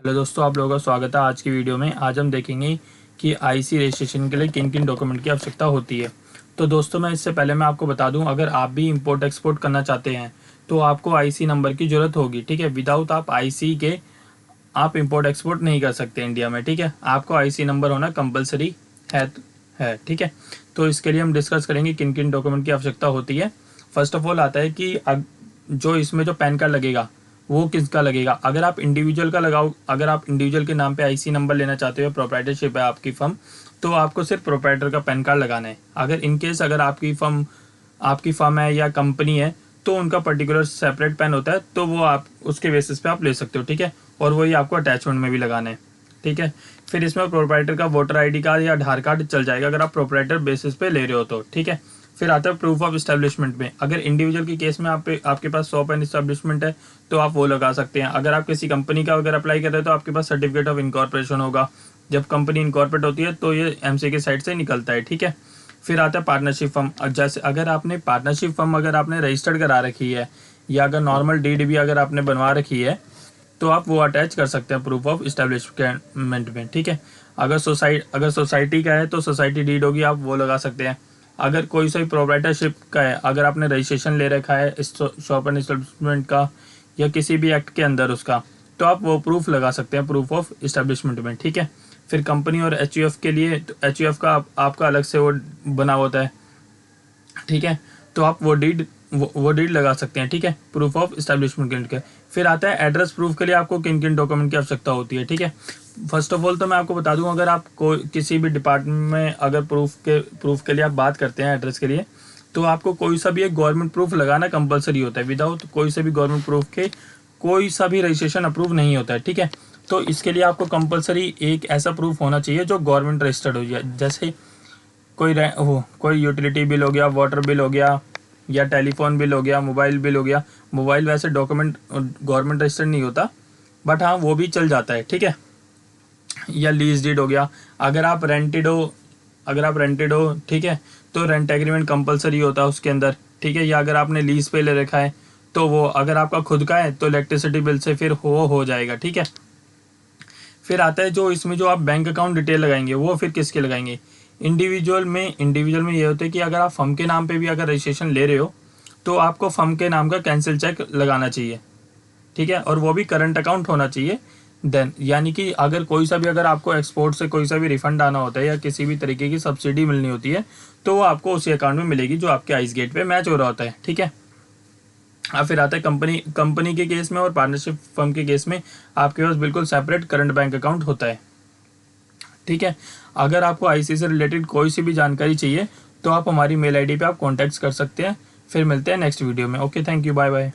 Hello दोस्तों, आप लोगों का स्वागत है। आज की वीडियो में आज हम देखेंगे कि आईसी रजिस्ट्रेशन के लिए किन किन डॉक्यूमेंट की आवश्यकता होती है। तो दोस्तों, मैं इससे पहले मैं आपको बता दूं, अगर आप भी इंपोर्ट एक्सपोर्ट करना चाहते हैं तो आपको आईसी नंबर की ज़रूरत होगी। ठीक है, विदाउट आप आईसी के आप इंपोर्ट एक्सपोर्ट नहीं कर सकते इंडिया में। ठीक है, आपको आईसी नंबर होना कंपलसरी है। ठीक है, तो इसके लिए हम डिस्कस करेंगे किन किन डॉक्यूमेंट की आवश्यकता होती है। फर्स्ट ऑफ ऑल आता है कि जो इसमें जो पैन कार्ड लगेगा वो किसका लगेगा। अगर आप इंडिविजुअल का लगाओ, अगर आप इंडिविजुअल के नाम पे आईसी नंबर लेना चाहते हो, प्रोप्राइटरशिप है आपकी फर्म, तो आपको सिर्फ प्रोप्राइटर का पैन कार्ड लगाना है। अगर इनकेस अगर आपकी फर्म है या कंपनी है तो उनका पर्टिकुलर सेपरेट पैन होता है, तो वो आप उसके बेसिस पे आप ले सकते हो। ठीक है, और वही आपको अटैचमेंट में भी लगाना है। ठीक है, फिर इसमें प्रोप्राइटर का वोटर आईडी कार्ड या आधार कार्ड चल जाएगा अगर आप प्रोप्राइटर बेसिस पे ले रहे हो तो। ठीक है, फिर आता है प्रूफ ऑफ एस्टेब्लिशमेंट में। अगर इंडिविजुअल के केस में आपके पास शॉप एंड एस्टेब्लिशमेंट है तो आप वो लगा सकते हैं। अगर आप किसी कंपनी का अगर अप्लाई कर रहे हो तो आपके पास सर्टिफिकेट ऑफ इनकॉर्पोरेशन होगा। जब कंपनी इनकॉर्पोरेट होती है तो ये एमसी के साइड से निकलता है। ठीक है, फिर आता है पार्टनरशिप फर्म। जैसे अगर आपने पार्टनरशिप फर्म अगर आपने रजिस्टर्ड करा रखी है या अगर नॉर्मल डीड भी अगर आपने बनवा रखी है तो आप वो अटैच कर सकते हैं प्रूफ ऑफ इस्टेब्लिशमेंट में। ठीक है, अगर सोसाइटी का है तो सोसाइटी डीड होगी, आप वो लगा सकते हैं। अगर कोई सा प्रोप्राइटरशिप का है, अगर आपने रजिस्ट्रेशन ले रखा है शॉप एंड इस्टेब्लिशमेंट का या किसी भी एक्ट के अंदर उसका, तो आप वो प्रूफ लगा सकते हैं प्रूफ ऑफ इस्टेब्लिशमेंट में। ठीक है, फिर कंपनी और एचयूएफ के लिए तो एचयूएफ का आपका अलग से वो बना होता है। ठीक है, तो आप वो डीड लगा सकते हैं। ठीक है, प्रूफ ऑफ इस्टेब्लिशमेंट के। फिर आता है एड्रेस प्रूफ के लिए आपको किन किन डॉक्यूमेंट की आवश्यकता होती है। ठीक है, फर्स्ट ऑफ ऑल तो मैं आपको बता दूं, अगर आप किसी भी डिपार्टमेंट में अगर प्रूफ के लिए आप बात करते हैं एड्रेस के लिए, तो आपको कोई सा भी एक गवर्नमेंट प्रूफ लगाना कंपलसरी होता है। विदाउट कोई से भी गवर्नमेंट प्रूफ के कोई सा भी रजिस्ट्रेशन अप्रूव नहीं होता है। ठीक है, तो इसके लिए आपको कंपलसरी एक ऐसा प्रूफ होना चाहिए जो गवर्नमेंट रजिस्टर्ड हो जाए। जैसे कोई यूटिलिटी बिल हो गया, वाटर बिल हो गया, या टेलीफोन बिल हो गया, मोबाइल बिल हो गया। मोबाइल वैसे डॉक्यूमेंट गवर्नमेंट रजिस्टर्ड नहीं होता, बट हाँ वो भी चल जाता है। ठीक है, या लीज डीड हो गया। अगर आप रेंटेड हो ठीक है, तो रेंट एग्रीमेंट कंपलसरी होता है उसके अंदर। ठीक है, या अगर आपने लीज पे ले रखा है तो वो, अगर आपका खुद का है तो इलेक्ट्रिसिटी बिल से फिर वो हो जाएगा। ठीक है, फिर आता है जो इसमें जो आप बैंक अकाउंट डिटेल लगाएंगे वो फिर किसके लगाएंगे। इंडिविजुअल में ये होता है कि अगर आप फर्म के नाम पे भी अगर रजिस्ट्रेशन ले रहे हो तो आपको फर्म के नाम का कैंसिल चेक लगाना चाहिए। ठीक है, और वो भी करंट अकाउंट होना चाहिए। देन यानी कि अगर कोई सा भी अगर आपको एक्सपोर्ट से कोई सा भी रिफंड आना होता है या किसी भी तरीके की सब्सिडी मिलनी होती है तो वो आपको उसी अकाउंट में मिलेगी जो आपके आइस गेट पे मैच हो रहा होता है। ठीक है, अब फिर आता है कंपनी के केस में और पार्टनरशिप फर्म के केस में आपके पास बिल्कुल सेपरेट करंट बैंक अकाउंट होता है। ठीक है, अगर आपको आईसी से रिलेटेड कोई सी भी जानकारी चाहिए तो आप हमारी मेल आईडी पे आप कॉन्टैक्ट कर सकते हैं। फिर मिलते हैं नेक्स्ट वीडियो में। Okay, thank you, bye bye.